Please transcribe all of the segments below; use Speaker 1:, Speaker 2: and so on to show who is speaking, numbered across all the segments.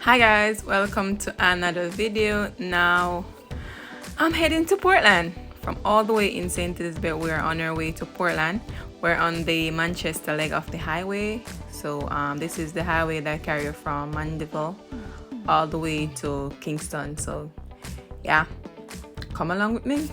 Speaker 1: Hi guys, welcome to another video. Now I'm heading to Portland from all the way in St. Elizabeth. We're on our way to Portland. We're on the Manchester leg of the highway. So this is the highway that carries from Mandeville all the way to Kingston. So yeah, come along with me.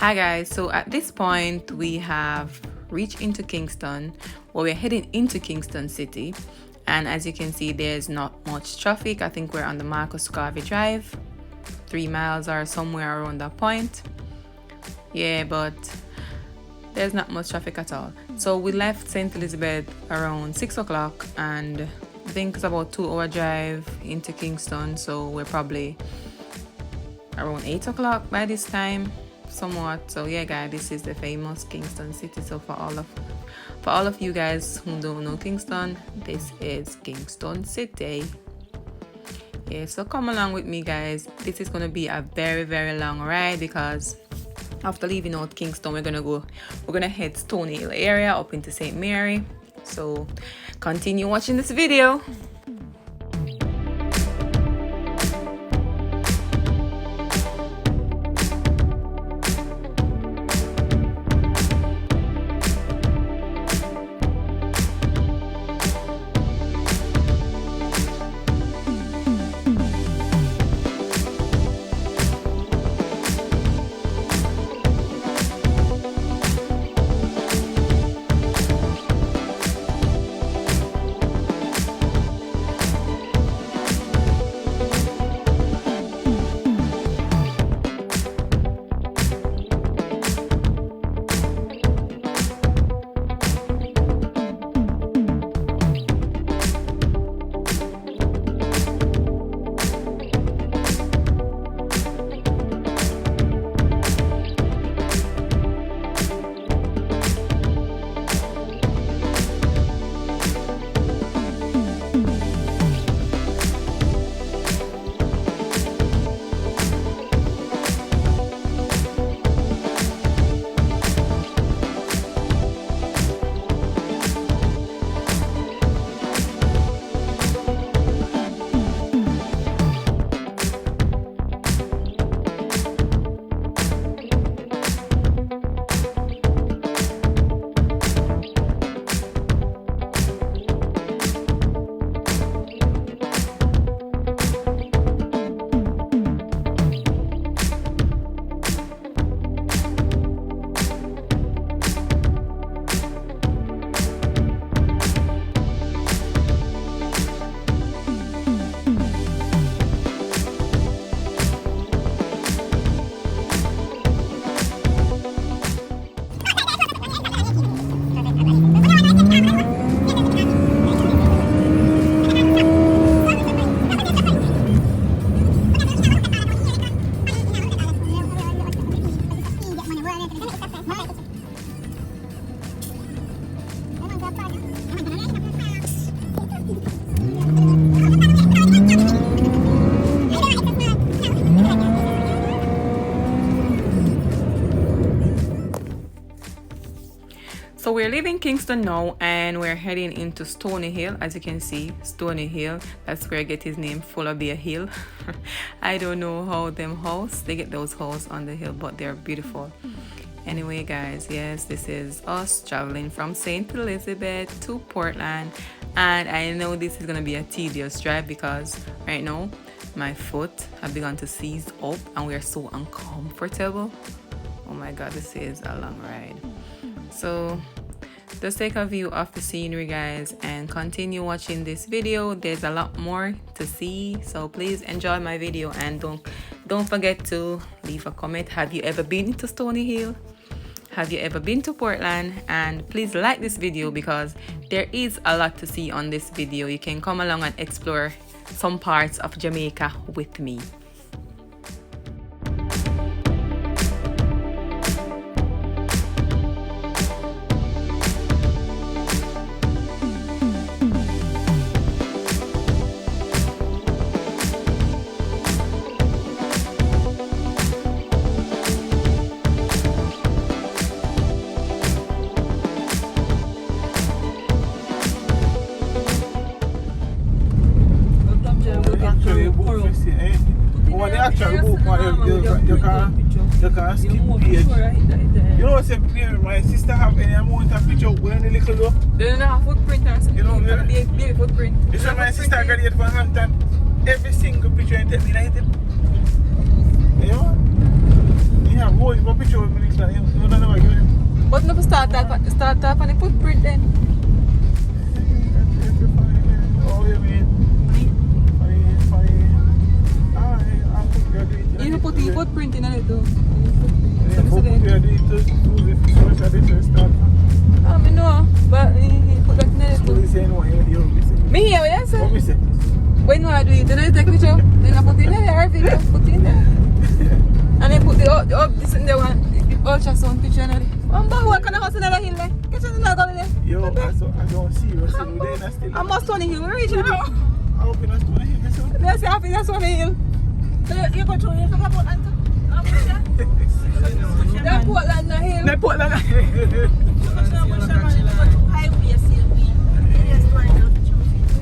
Speaker 1: Hi guys, so at this point we have reached into Kingston, or we're heading into Kingston City, and as you can see there's not much traffic. I think we're on the Marcus Garvey Drive, 3 miles or somewhere around that point. Yeah, but there's not much traffic at all. So we left St. Elizabeth around 6 o'clock, and I think it's about 2-hour drive into Kingston, so we're probably around 8 o'clock by this time, somewhat. So yeah guys, this is the famous Kingston City. So for all of you guys who don't know Kingston, this is Kingston City. Yeah, so come along with me guys. This is gonna be a very long ride, because after leaving out Kingston we're gonna head Stony Hill area up into St. Mary. So continue watching this video. So we're leaving Kingston now, and we're heading into Stony Hill. As you can see, Stony Hill, that's where I get his name, Fuller Bear Hill. I don't know how they get those houses on the hill, but they're beautiful. Anyway guys, yes, this is us traveling from St. Elizabeth to Portland, and I know this is gonna be a tedious drive because right now my foot have begun to seize up and we're so uncomfortable. Oh my god, this is a long ride. So just take a view of the scenery guys and continue watching this video. There's a lot more to see, so please enjoy my video, and don't forget to leave a comment. Have you ever been to Stony Hill? Have you ever been to Portland? And please like this video because there is a lot to see on this video. You can come along and explore some parts of Jamaica with me.
Speaker 2: You can skip page. You know what's my sister have any amount of picture when the little look?
Speaker 1: They don't have footprint or something.
Speaker 2: You know,
Speaker 1: big footprint.
Speaker 2: You see my sister graduated from Hampton. Every single picture you take me like it. You know? You have voice for picture with me next time. You don't know again.
Speaker 1: But never start off on the footprint then.
Speaker 2: Oh, you mean?
Speaker 1: You put the footprint in it though. I know, but he put that in it too. Me here, yes sir. When I do it, then I take a picture, then I put it in there, video, put it in there. And then put the this in the one, the ultrasound picture and what kind of house in the hill there? Get you not going there.
Speaker 2: Yo, I don't see you.
Speaker 1: I'm not Stony Hill, where is you now?
Speaker 2: I hope you're not Stony Hill, so.
Speaker 1: Let's see, I think that's Stony Hill. You go to here, talk about that. That Portland na hill. That Portland na hill.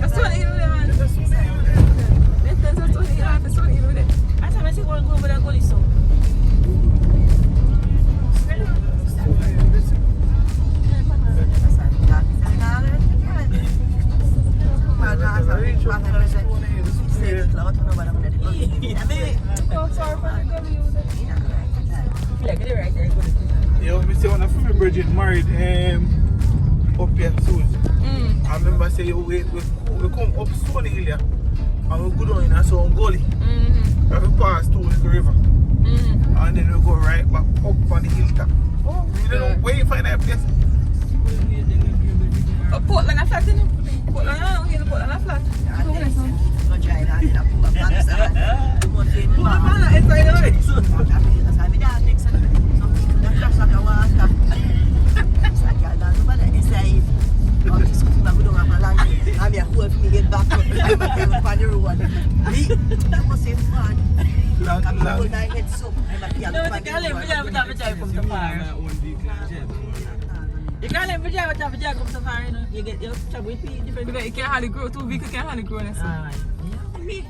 Speaker 1: That's Stony Hill there, man. That's Stony Hill. That's Stony Hill. That's Stony Hill there. I thought I see one go over that gully so.
Speaker 2: Yeah, we say one of my brethren married up here Suzie. I remember say we come up Stony Hill here and we go down in a some gully. We pass through the river. And then we go right back up on the hilltop. Oh, you don't know where you find that place?
Speaker 1: Portland a flat, you know? Portland a flat. You can't let vagina come to far, you know. You get your trouble with people different. You can't hardly grow, 2 weeks you can't hardly grow. Yeah, me.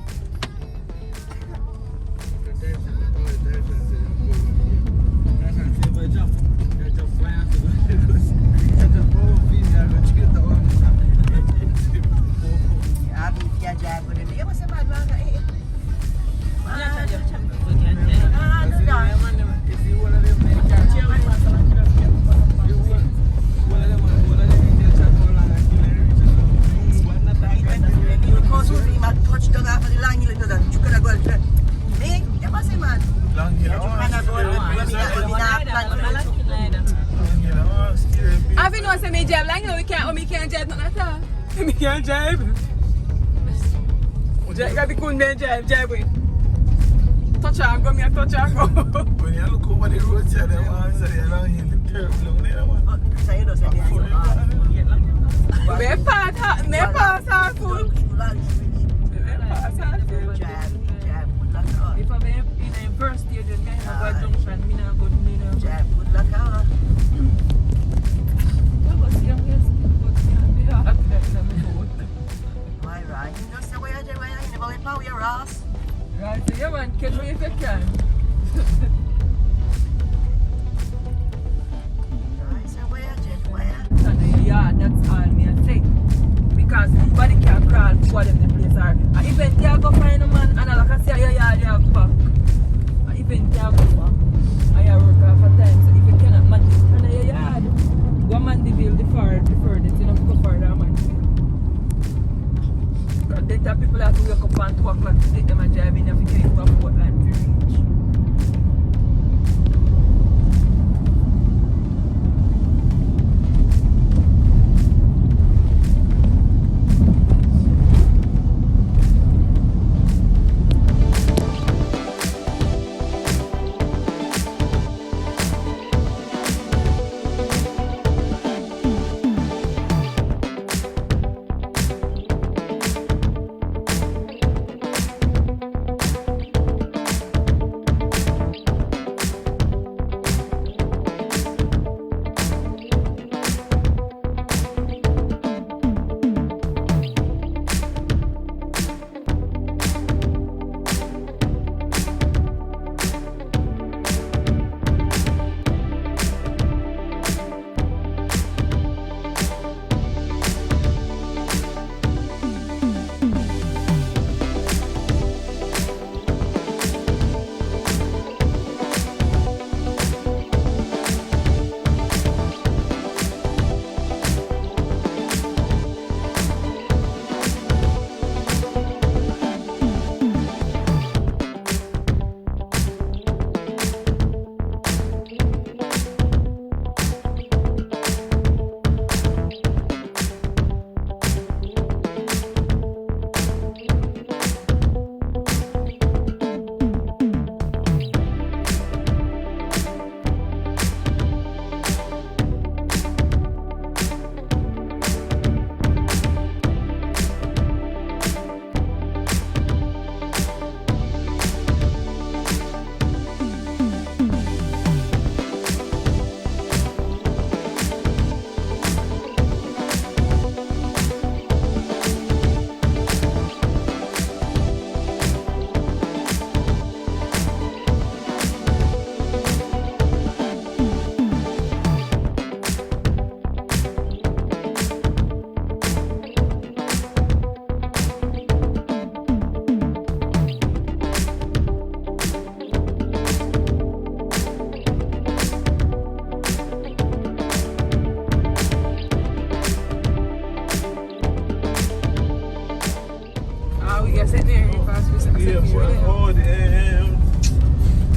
Speaker 1: Have you know say me jive like we can't jive nothing at all. Me can't jive. Jive got the cool man jive with. Touch and go, me a touch and go.
Speaker 2: When you look over the road side, the one side along here, the terrible long there one. So you know say
Speaker 1: me pass our food. If I'm in a first stage, then I have a junction, me not good, me not good. Good luck, huh?
Speaker 3: Why, right? You know, say, where you never went power your ass.
Speaker 1: Right, so you man, catch me if you can.
Speaker 3: Right, so where you?
Speaker 1: Yeah, that's all me I say. Because nobody can crawl for them the place are. And even you go find a man and like I say your yard you have back. And even you go back and you work half a time. So if you cannot manage it in your yard, go man the bill the furthest, you know, go further man. Because then the people have to wake up and 2 o'clock to take them and drive in and take from Portland to reach. you said there because we said
Speaker 2: Yeah, but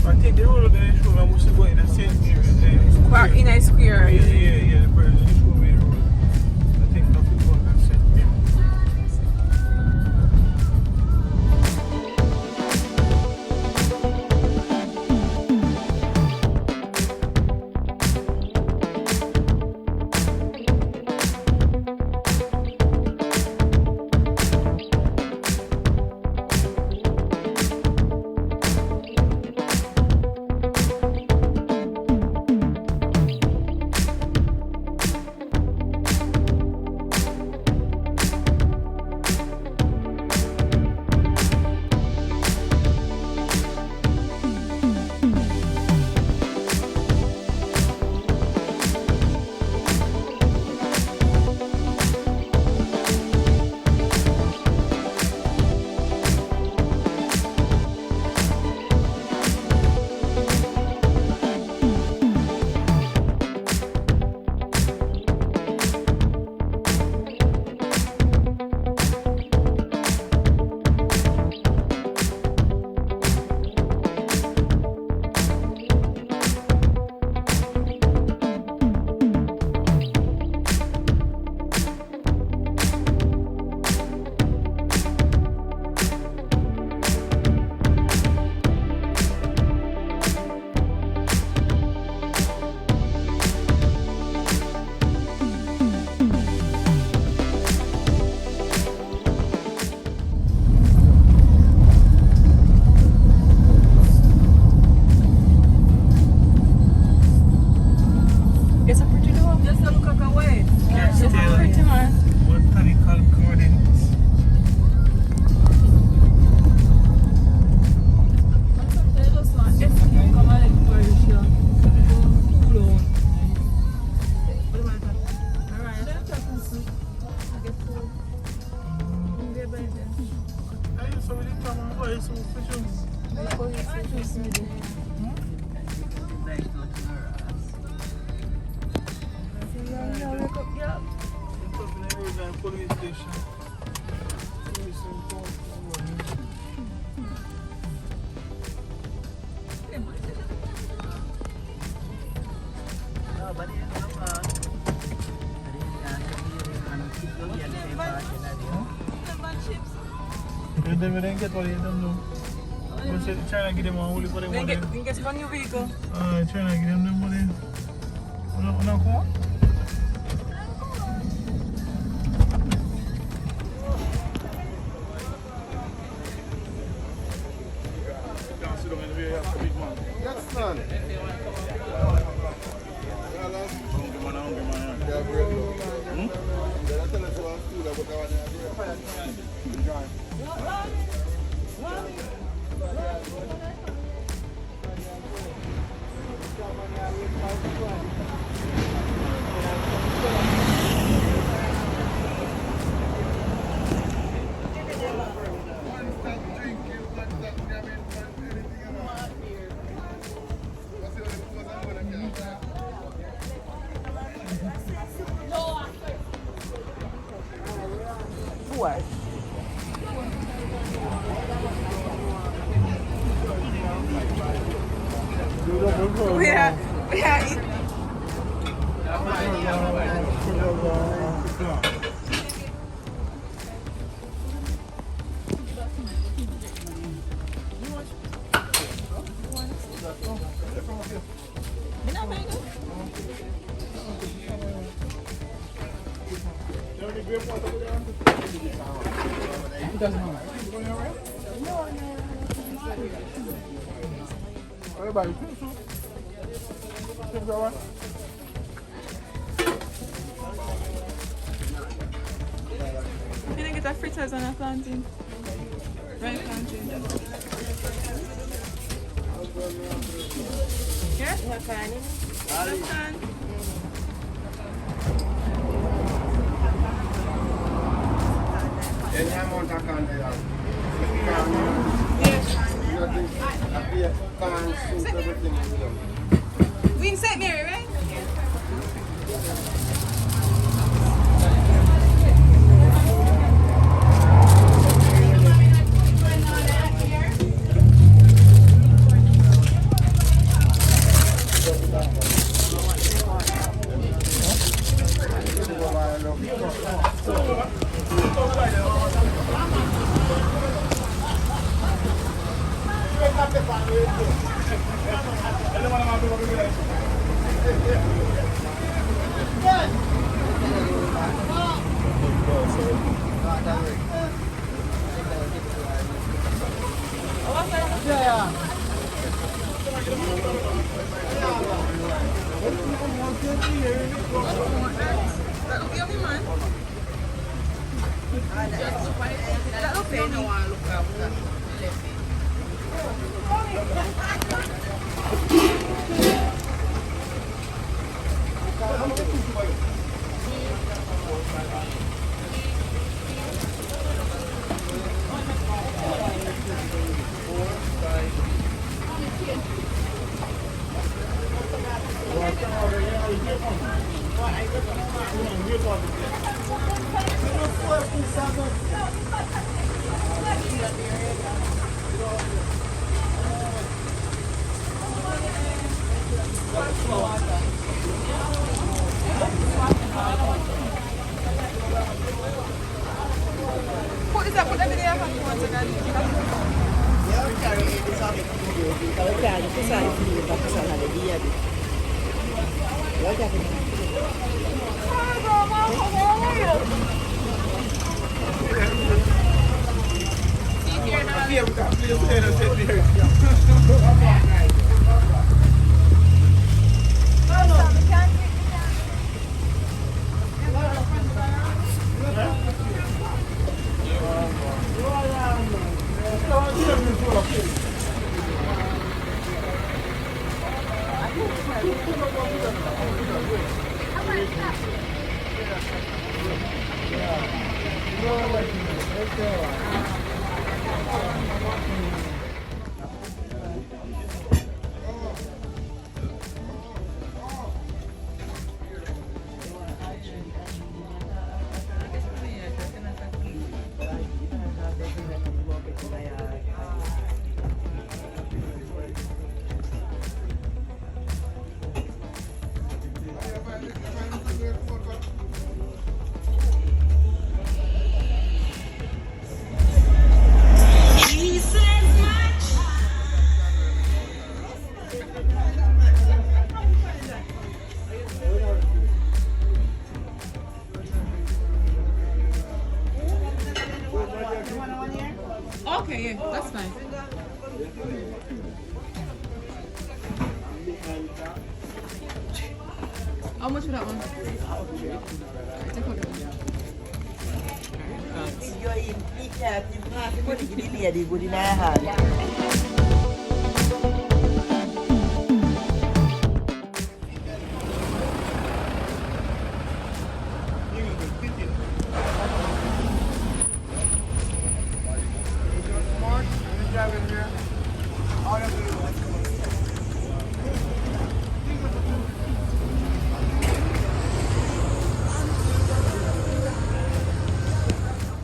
Speaker 2: I think the whole of the show I must go in a St. Mary's.
Speaker 1: in a square.
Speaker 2: Yeah, the person show me the road. I think nothing going to St. Mary's. Then we didn't get what you don't know. We trying to get them on holy for them money.
Speaker 1: Then get on your vehicle.
Speaker 2: Trying to get them the money. Una come on?
Speaker 4: Yes, man.
Speaker 1: What? We are
Speaker 2: Everybody,
Speaker 1: can I get a fritters and a plantain? Right plantain. Here?
Speaker 4: Any amount of candy,
Speaker 1: We in St. Mary, right? Okay, yeah, that's fine. How much for that one? Take out that one.
Speaker 3: You're in Peter, you have to go to the lady, good in our hand.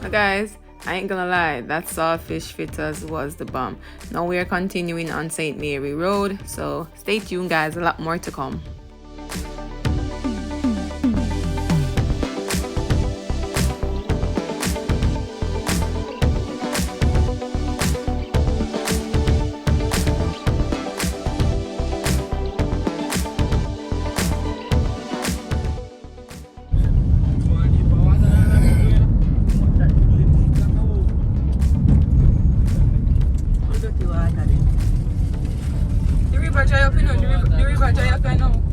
Speaker 1: Guys, I ain't gonna lie, that Sawfish Fritters was the bomb. Now we are continuing on St. Mary Road, so stay tuned guys, a lot more to come. The river dry up, you know, the river dry up, I know.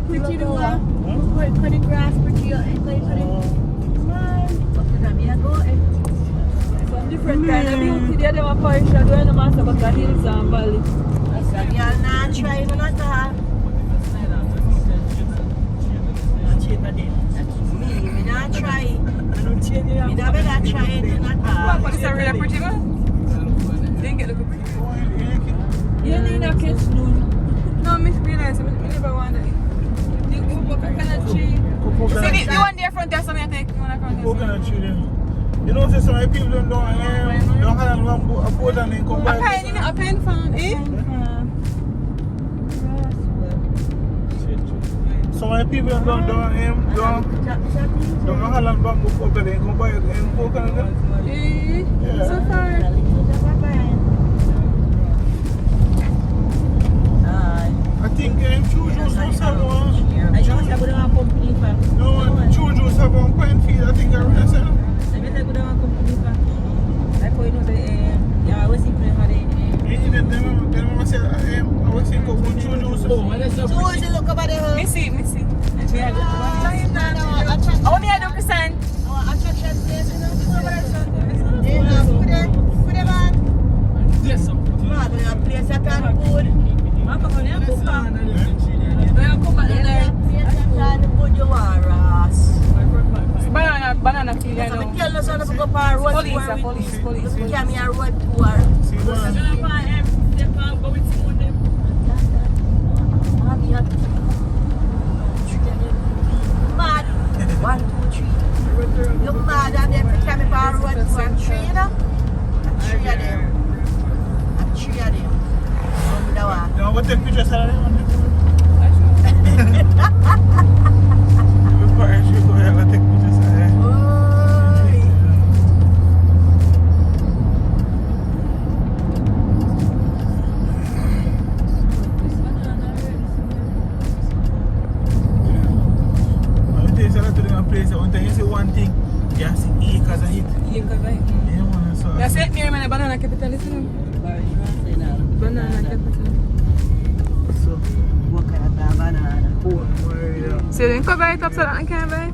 Speaker 3: pretty do for the grass pretty man. What did I go?
Speaker 5: Some different kind of beauty there. They were parish and doing no matter but the hills and valley.
Speaker 3: Y'all not try no not that. Me not try. Me not better try it not that.
Speaker 1: But it's a really pretty one. Didn't get look pretty.
Speaker 5: You need a catch noon.
Speaker 1: No, Miss realize I never want it.
Speaker 5: The coconut tree.
Speaker 1: See the one there front there, so I take one front there.
Speaker 2: Coconut tree there. You know, so many people don't have a boat and they come back.
Speaker 1: A pen fan, eh?
Speaker 2: So many people don't have a bamboo up there and come back and coconut. Yeah.
Speaker 1: So far.
Speaker 2: I think Juju's also have one.
Speaker 3: I don't have a company for.
Speaker 2: No, Juju's have one pine feed. I think I read that.
Speaker 3: I bet I would have a company for. I call you the yeah, I was thinking about it.
Speaker 2: Then I said, I was thinking of one Juju's.
Speaker 3: So look about it.
Speaker 1: Me see. I want to do percent.
Speaker 3: Attraction place, you know, put it on.
Speaker 2: Yes, sir.
Speaker 3: No, I'm going to place that on food. I'm going to cook on.
Speaker 1: Banana field, I know. Police.
Speaker 3: Mad. 1, 2, 3. You're mad and they carry me for road tour. 3, you know? 3 of them. 3 of them.
Speaker 2: Now, what take pictures of them?
Speaker 1: That's it, near my banana capital, isn't it? Banana capital.
Speaker 2: So,
Speaker 3: What kind of banana?
Speaker 1: So you didn't cover it up so that I can't buy it?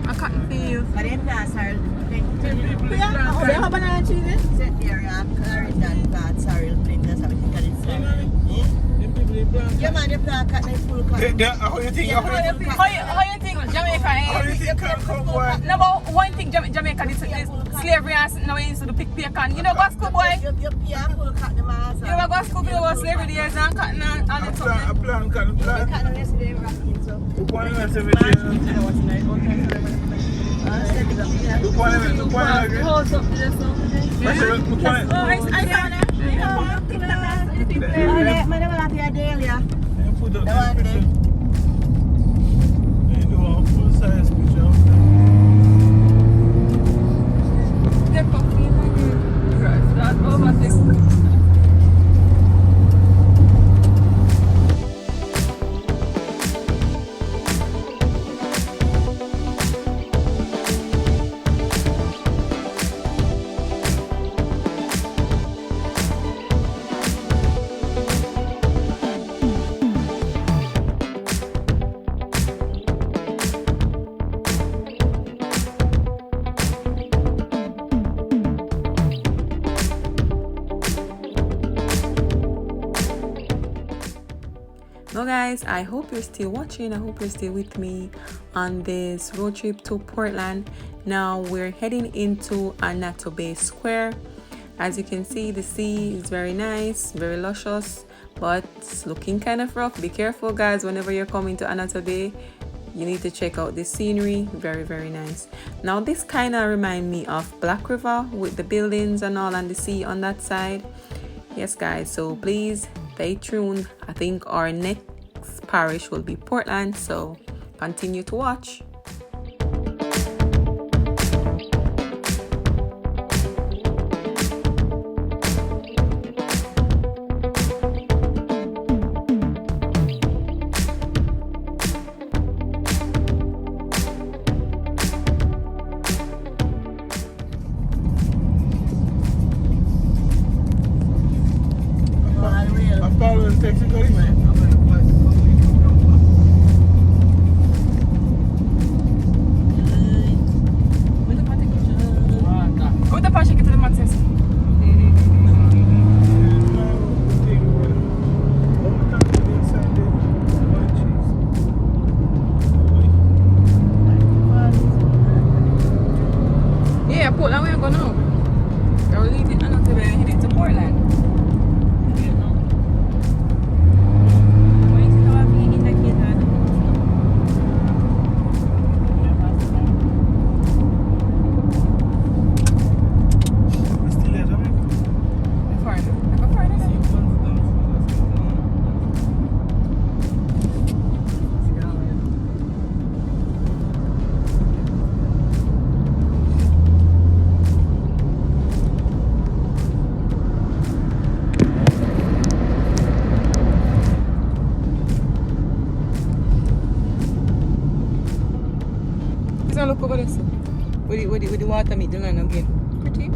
Speaker 1: I can't feel.
Speaker 3: But then that's our
Speaker 5: Banana cheese.
Speaker 3: set there and carry that sorry, bring this everything that is yeah, man, you plant cut and full cut.
Speaker 2: How you think?
Speaker 1: How you think Jamaica
Speaker 2: How you think come boy?
Speaker 1: No, but one thing Jamaica is slavery and now we used to pick pecan. You know go school boy?
Speaker 3: You pay a full cut the mass.
Speaker 1: You know go school boy about slavery days and cutting and it's
Speaker 2: A plan,
Speaker 3: Cut the yesterday rocking so.
Speaker 2: One of them
Speaker 5: Hold up to the song.
Speaker 1: So guys, I hope you're still watching. I hope you're still with me on this road trip to Portland. Now we're heading into Anato Bay Square. As you can see, the sea is very nice, very luscious, but it's looking kind of rough. Be careful guys whenever you're coming to Anato Bay. You need to check out the scenery. Very, very nice. Now this kind of remind me of Black River with the buildings and all and the sea on that side. Yes guys, so please stay tuned. I think our next parish will be Portland, so continue to watch. Look over this with the water meet the line again. Pretty.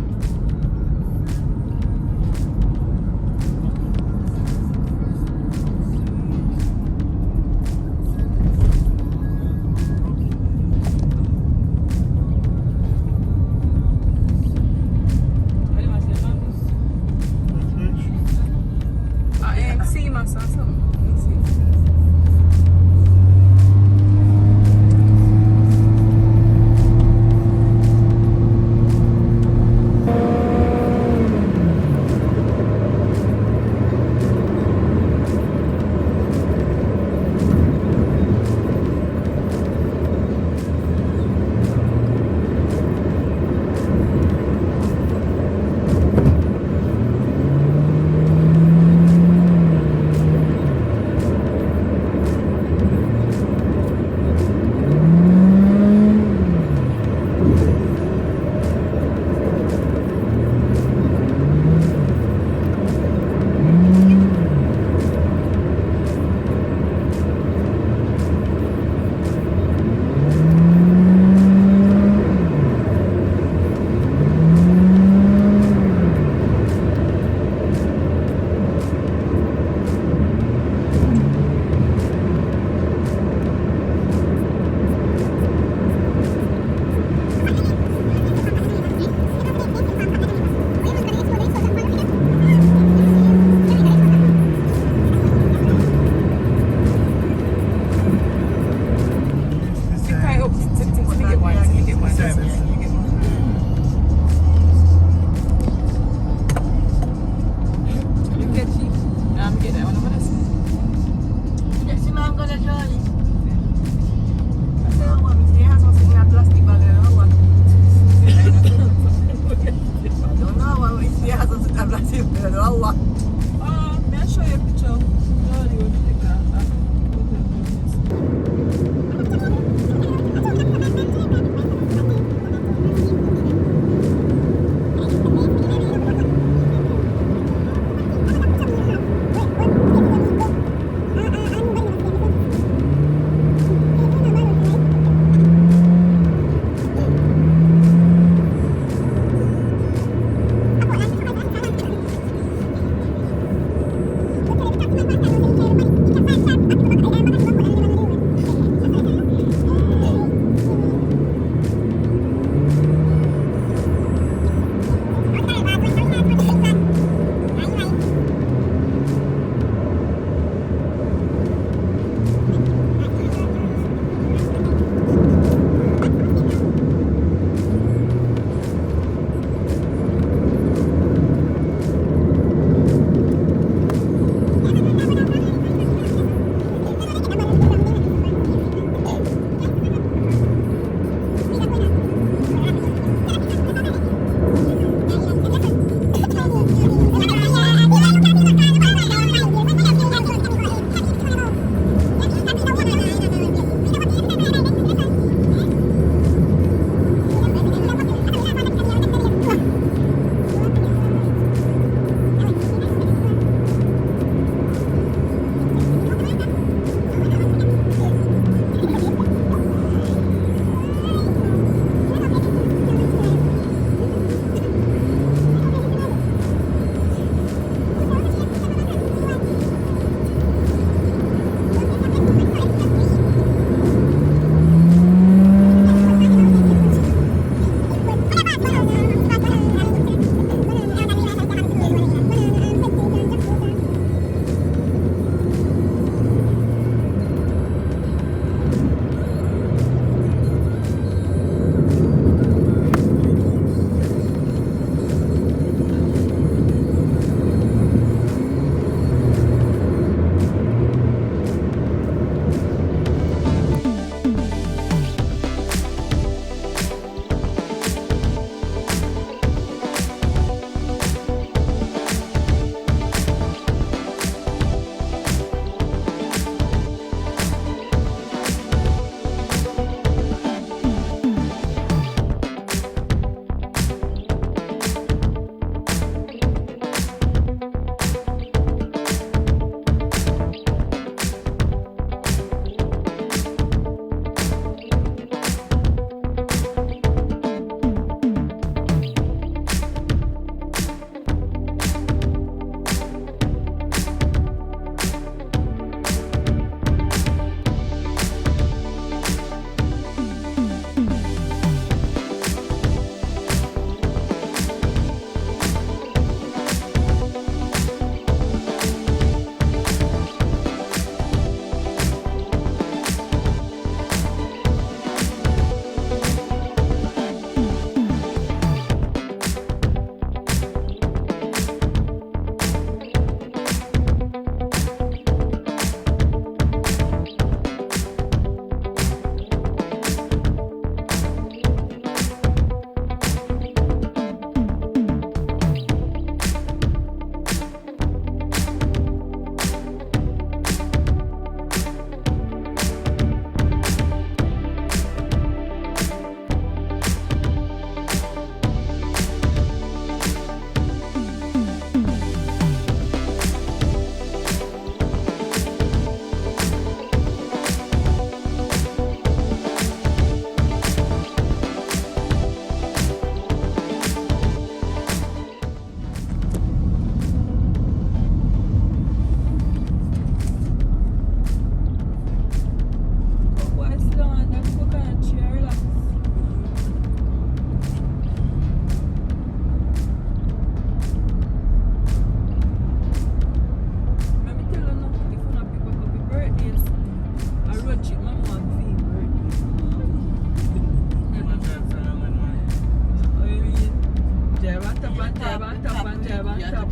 Speaker 1: See my son. Let me see.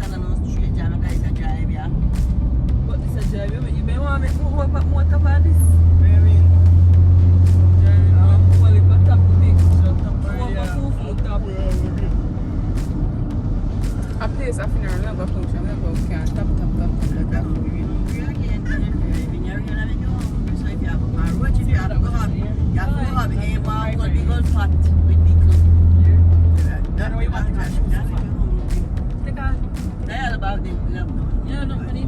Speaker 3: and no straight Jamaica is a drive, yeah.
Speaker 5: But this is a drive. You may want to move up motor for this.
Speaker 2: I mean,
Speaker 5: Well, if I tap the big, move up 2 foot top.
Speaker 1: A place of funeral, never function, never can tap.
Speaker 5: Yeah, not funny.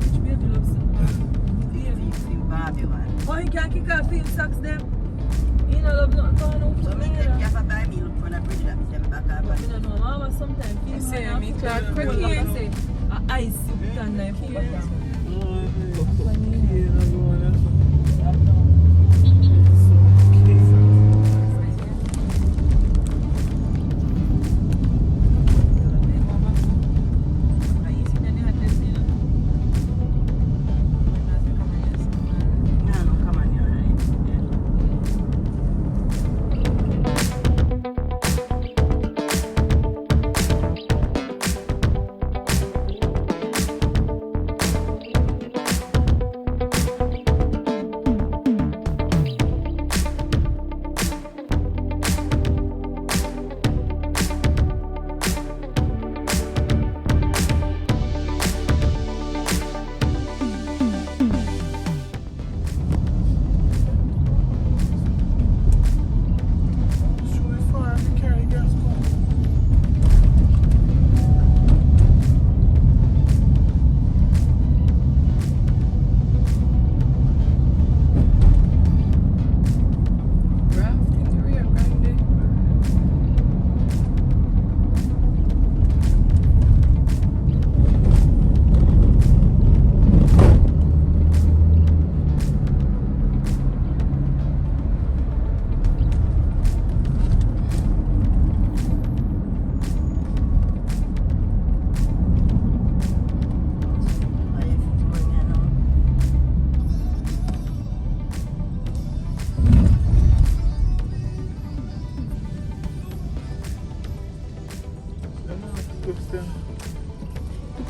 Speaker 5: Which baby loves why you can't kick off field socks them? You know, love not going out to me. You know, mama sometimes feel
Speaker 1: See me, Clark,
Speaker 5: quick
Speaker 1: quick
Speaker 5: here.
Speaker 1: here.
Speaker 5: Say, I see it and I put back down.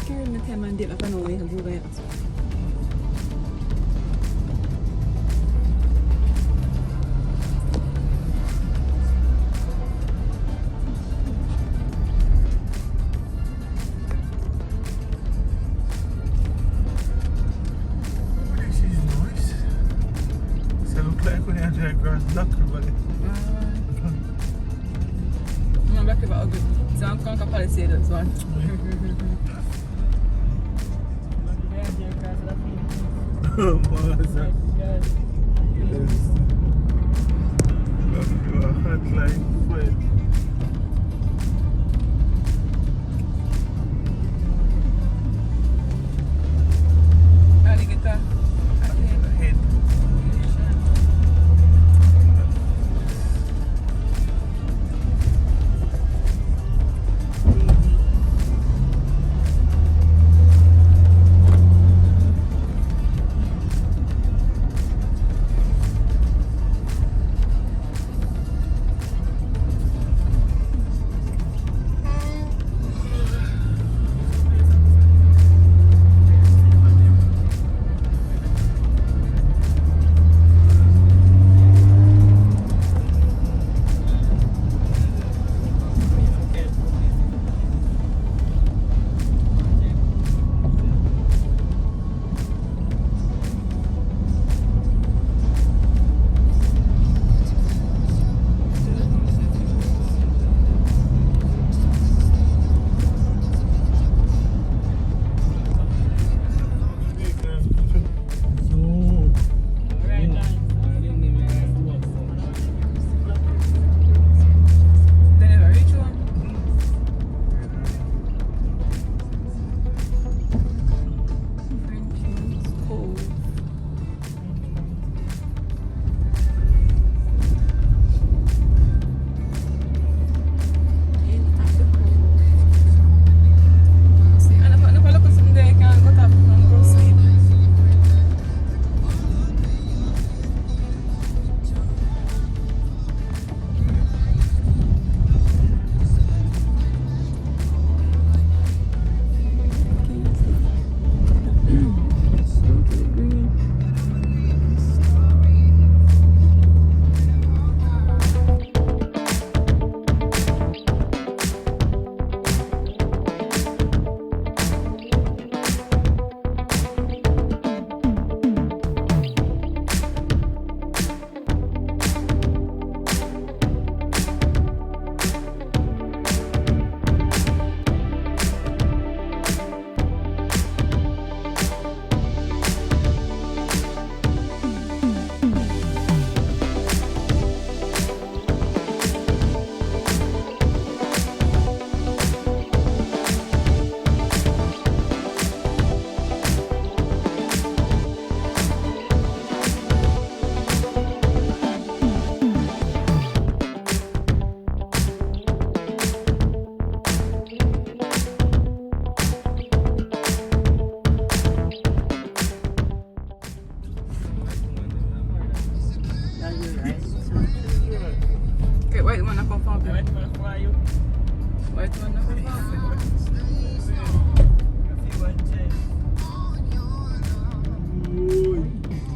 Speaker 5: Karen time and date, I don't know where to do that.
Speaker 2: This is nice. So look like when I drive across Black River.
Speaker 5: No, Black River ugly. So I'm going to Palisades one.
Speaker 2: Maza. Yes. You are hot like fuel.
Speaker 1: Alligator.
Speaker 2: Head.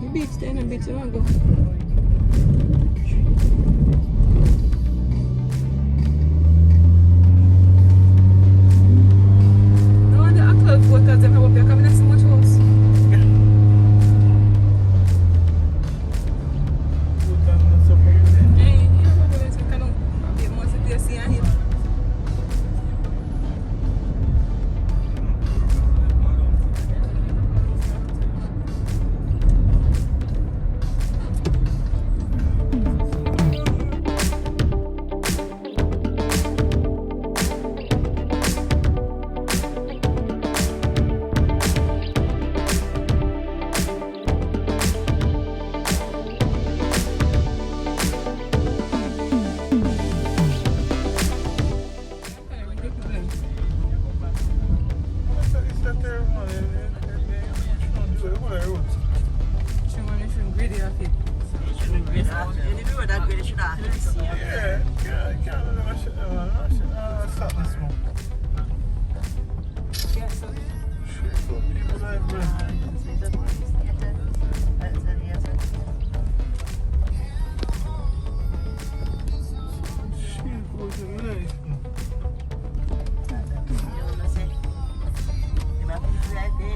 Speaker 5: The beach, then the beach, you want to go. No wonder I call photos them up here, coming so much house. Hey, yeah, but there's a kind of be more city see and here.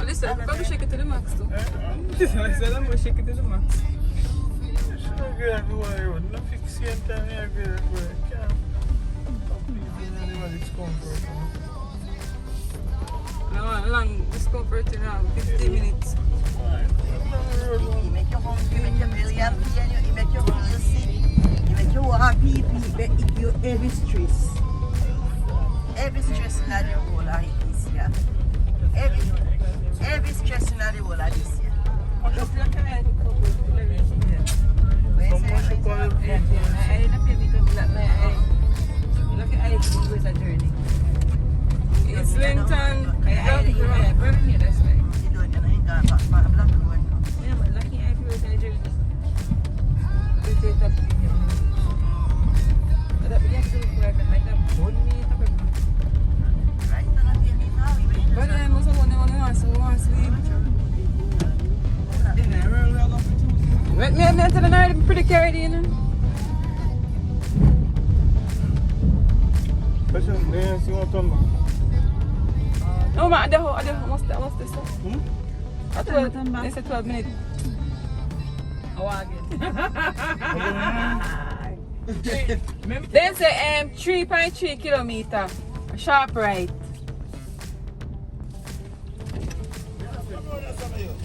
Speaker 5: Listen, probably shake it to the max too. I said I'm gonna shake it to the max. No, long discomfort now, 15 minutes.
Speaker 3: You make your home, you make your belly happy, and you make your feel sick. You make your happy, but if you every stress in the whole of this year. Every stress in the whole of this year.
Speaker 5: It's linked on but I must have one sleep. Me to the night, I'm pretty carried in. No, man, what's this? I told they said 12 minutes. They say 3.3 kilometer, sharp right.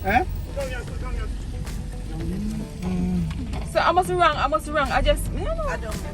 Speaker 2: Eh?
Speaker 5: So I must be wrong. I just, you know.
Speaker 3: I don't know.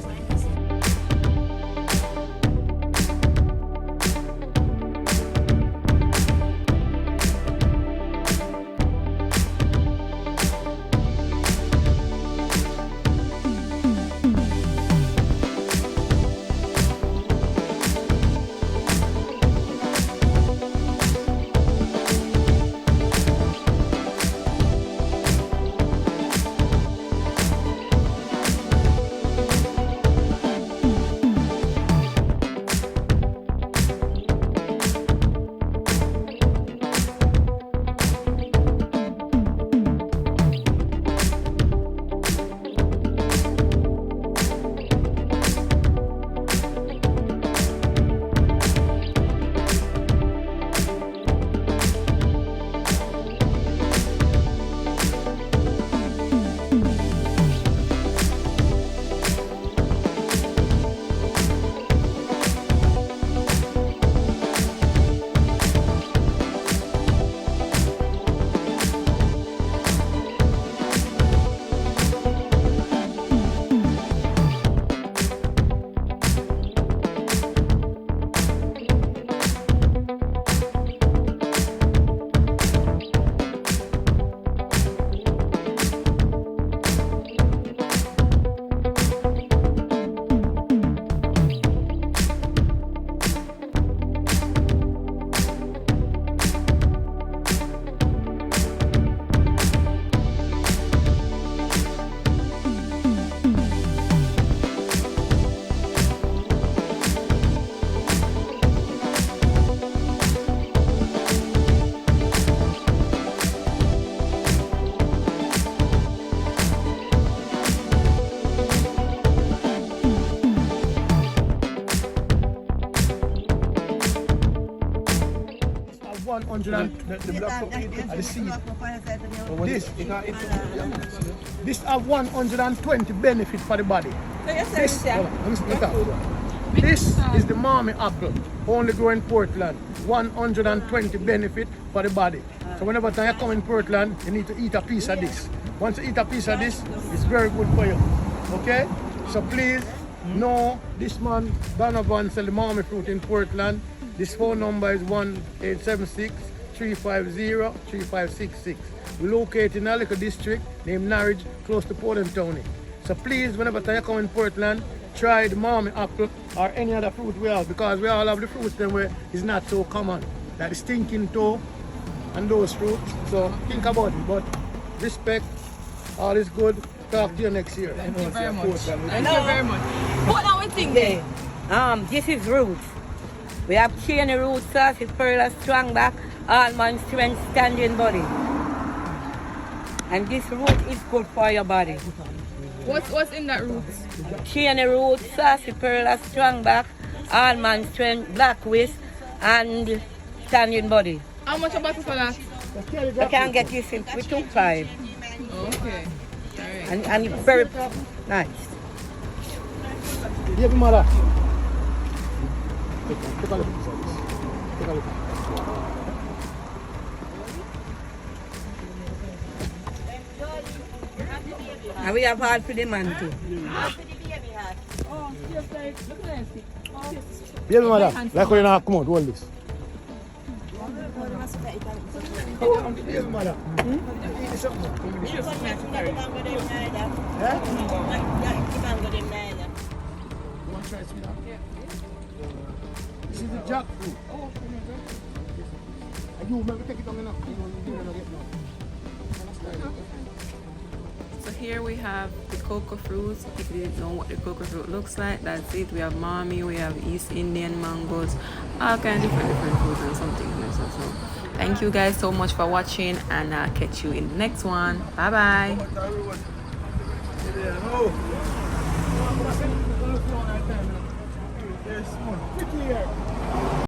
Speaker 6: 100 and the black the seed. This have 120 benefit for the body. This, this is the mommy apple, only grown in Portland. 120 benefit for the body. So whenever you come in Portland, you need to eat a piece of this. Once you eat a piece of this, it's very good for you. Okay? So please, know this man, Donovan, sell the mommy fruit in Portland. This phone number is 1-876-350-3566. We're located in a little district named Norwich, close to Portland Town. So please, whenever you come in Portland, try the mommy apple or any other fruit we have, because we all have the fruits then where it's not so common. Like the stinking toe and those fruits. So think about it. But respect, all is good. Talk to you next year.
Speaker 1: Thank you very much. Thank you very much. What are we thinking?
Speaker 7: This is roots. We have chain root sauce, it's pearl strong back, almond strength standing body. And this root is good for your body.
Speaker 1: What's in that root?
Speaker 7: Chain root, saucy pearl, strong back, almond strength, black whisk, and standing body.
Speaker 1: How much about for that?
Speaker 7: I can get this in 2.5.
Speaker 1: Okay. Alright.
Speaker 7: And it's very nice.
Speaker 6: Give me mother. Take a look at this. Take a look.
Speaker 7: And we have hard for the man too.
Speaker 5: Oh, yes, like, look at this.
Speaker 6: Give me mother. Like when you now come out, hold this. Give me mother. This is the jackfruit. And you remember take it on enough.
Speaker 1: So here we have the cocoa fruits. If you didn't know what the cocoa fruit looks like, that's it. We have mommy, we have East Indian mangoes, all kinds of different fruits and something else. So thank you guys so much for watching, and I'll catch you in the next one. Bye bye.
Speaker 2: Yes, man.